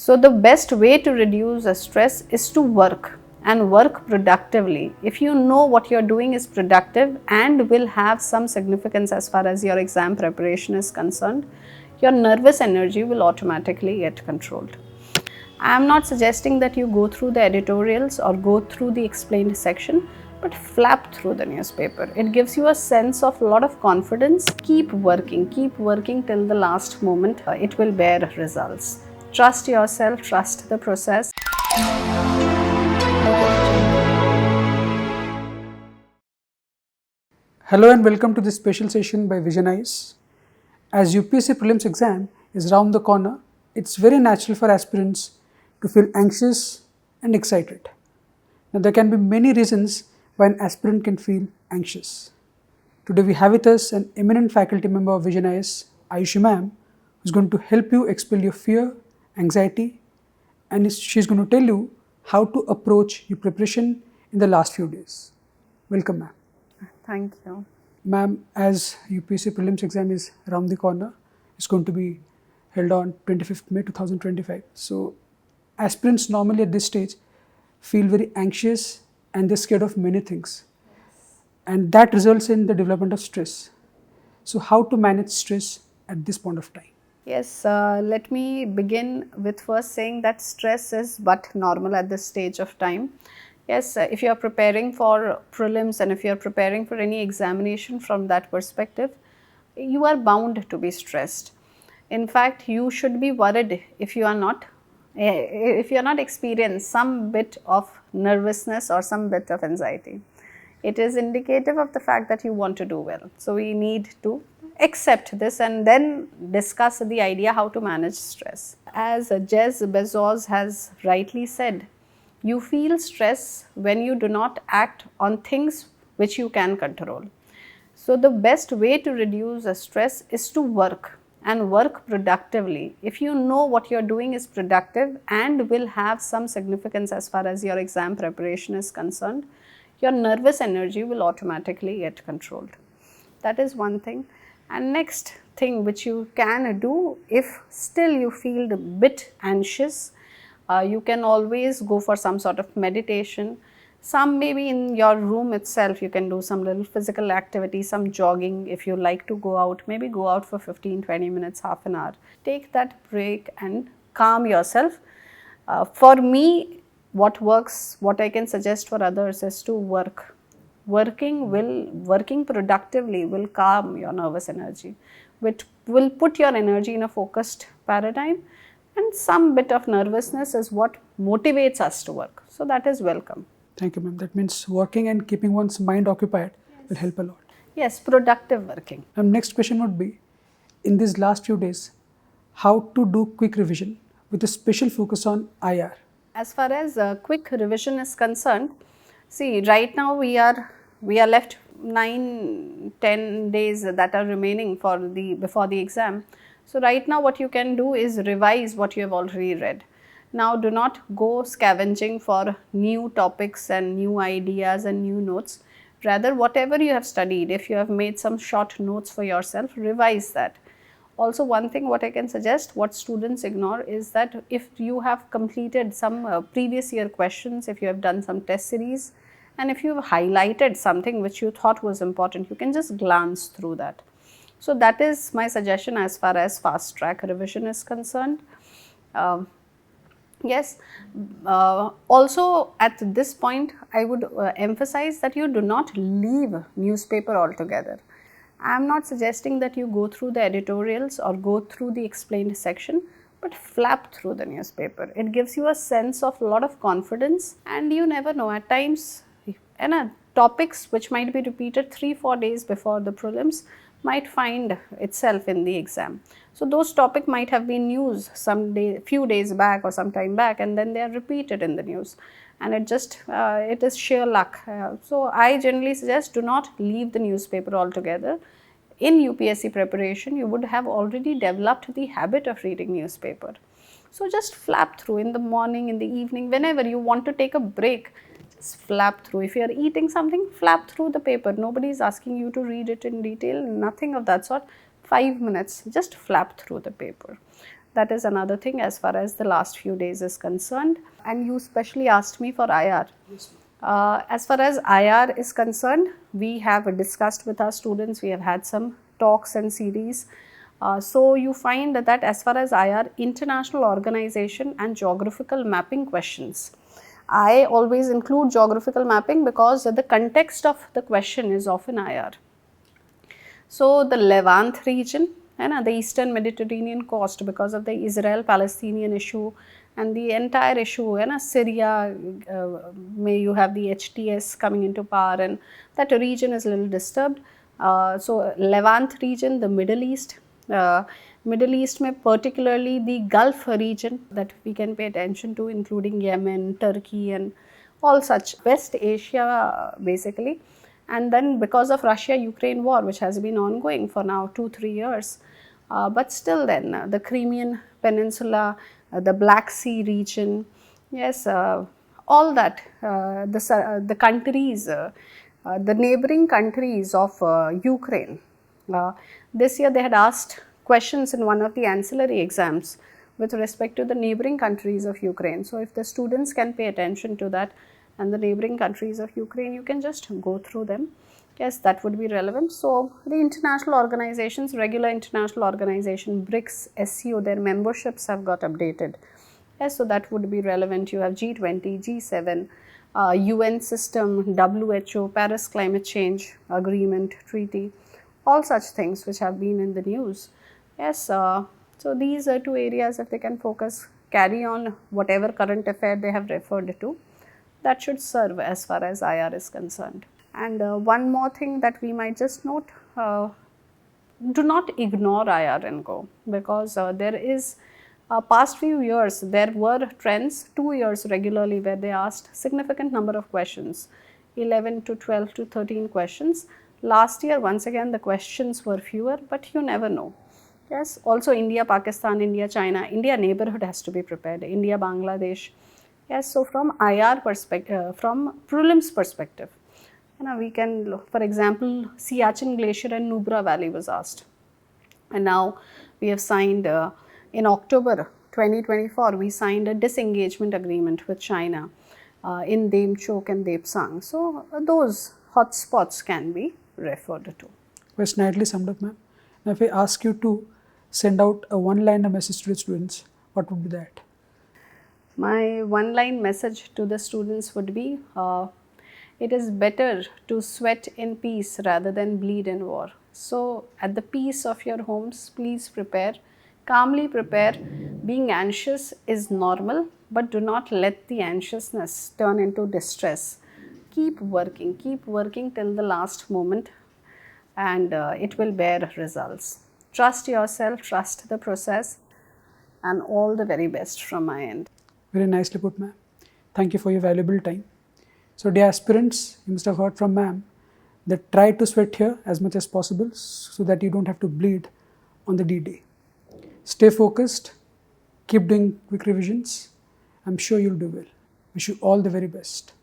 So the best way to reduce stress is to work and work productively. If you know what you're doing is productive and will have some significance as far as your exam preparation is concerned, your nervous energy will automatically get controlled. I am not suggesting that you go through the editorials or go through the explained section, but flap through the newspaper. It gives you a sense of a lot of confidence. Keep working till the last moment. It will bear results. Trust yourself, trust the process. Hello and welcome to this special session by VisionIAS. As UPSC Prelims exam is round the corner, it's very natural for aspirants to feel anxious and excited. Now there can be many reasons why an aspirant can feel anxious. Today we have with us an eminent faculty member of VisionIAS, Ayushi Ma'am, who's going to help you expel your fear, anxiety, and she's going to tell you how to approach your preparation in the last few days. Welcome, ma'am. Thank you. Ma'am, as UPSC Prelims exam is around the corner, it's going to be held on 25th May 2025. So, aspirants normally at this stage feel very anxious and they're scared of many things. And that results in the development of stress. So, how to manage stress at this point of time? Yes, let me begin with first saying that stress is but normal at this stage of time. Yes, if you are preparing for prelims and if you are preparing for any examination from that perspective, you are bound to be stressed. In fact, you should be worried if you are not experiencing some bit of nervousness or some bit of anxiety. It is indicative of the fact that you want to do well. So we need to accept this and then discuss the idea how to manage stress. As Jeff Bezos has rightly said, you feel stress when you do not act on things which you can control. So the best way to reduce stress is to work and work productively. If you know what you're doing is productive and will have some significance as far as your exam preparation is concerned, your nervous energy will automatically get controlled. That is one thing. And next thing which you can do, if still you feel a bit anxious, you can always go for some sort of meditation. Some maybe in your room itself, you can do some little physical activity, some jogging. If you like to go out, maybe go out for 15-20 minutes, half an hour. Take that break and calm yourself. For me, what works, what I can suggest for others is to work. Working productively will calm your nervous energy, which will put your energy in a focused paradigm. And some bit of nervousness is what motivates us to work. So that is welcome. Thank you, ma'am. That means working and keeping one's mind occupied will help a lot. Yes, productive working. Next question would be, in these last few days, how to do quick revision with a special focus on IR? As far as quick revision is concerned, see, right now we are left 9-10 days that are remaining for before the exam. So right now what you can do is revise what you have already read. Now do not go scavenging for new topics and new ideas and new notes. Rather, whatever you have studied, if you have made some short notes for yourself, revise that. Also, one thing what I can suggest, what students ignore, is that if you have completed some previous year questions, if you have done some test series, and if you have highlighted something which you thought was important, you can just glance through that. So that is my suggestion as far as fast track revision is concerned. Yes, also at this point I would emphasize that you do not leave newspaper altogether. I am not suggesting that you go through the editorials or go through the explained section, but flap through the newspaper. It gives you a sense of a lot of confidence, and you never know, at times topics which might be repeated 3-4 days before the prelims might find itself in the exam. So those topics might have been news few days back or some time back, and then they are repeated in the news, and it is sheer luck. So I generally suggest, do not leave the newspaper altogether. In UPSC preparation, you would have already developed the habit of reading newspaper. So just flap through in the morning, in the evening, whenever you want to take a break. Flap through. If you are eating something, flap through the paper. Nobody is asking you to read it in detail, nothing of that sort. 5 minutes, just flap through the paper. That is another thing as far as the last few days is concerned. And you specially asked me for IR. Yes, ma'am. As far as IR is concerned, we have discussed with our students, we have had some talks and series. So you find that as far as IR, international organization and geographical mapping questions, I always include geographical mapping because the context of the question is often IR. So the Levant region and the Eastern Mediterranean coast, because of the Israel-Palestinian issue and the entire issue, and Syria, may you have the HTS coming into power, and that region is a little disturbed. So Levant region, the Middle East, में particularly the Gulf region that we can pay attention to, including Yemen, Turkey, and all such West Asia basically. And then because of Russia-Ukraine war, which has been ongoing for now 2-3 years, but still then the Crimean Peninsula, the Black Sea region, yes, all that, the countries, the neighboring countries of Ukraine. This year they had asked questions in one of the ancillary exams with respect to the neighboring countries of Ukraine. So if the students can pay attention to that and the neighboring countries of Ukraine, you can just go through them. Yes, that would be relevant. So the international organizations, regular international organization, BRICS, SCO, their memberships have got updated. Yes, so that would be relevant. You have G20, G7, UN system, WHO, Paris Climate Change Agreement, Treaty, all such things which have been in the news. Yes, so these are two areas. If they can focus, carry on whatever current affair they have referred to, that should serve as far as IR is concerned. And one more thing that we might just note, do not ignore IR and go, because there is past few years there were trends, 2 years regularly, where they asked significant number of questions, 11 to 12 to 13 questions. Last year once again the questions were fewer, but you never know. Yes, also India, Pakistan, India, China, India neighborhood has to be prepared, India, Bangladesh. Yes, so from IR perspective, from prelims perspective, we can look, for example, Siachen Glacier and Nubra Valley was asked. And now we have signed, in October 2024, we signed a disengagement agreement with China in Demchok and Depsang. So those hotspots can be referred to. Quite nicely summed up, ma'am. Now, if I ask you to send out a one-liner message to the students, what would be that? My one-line message to the students would be, it is better to sweat in peace rather than bleed in war. So at the peace of your homes, please prepare, calmly prepare. Being anxious is normal, but do not let the anxiousness turn into distress. Keep working till the last moment, and it will bear results. Trust yourself, trust the process, and all the very best from my end. Very nicely put, ma'am. Thank you for your valuable time. So dear aspirants, you must have heard from ma'am that try to sweat here as much as possible so that you don't have to bleed on the D-Day. Stay focused, keep doing quick revisions. I'm sure you'll do well. Wish you all the very best.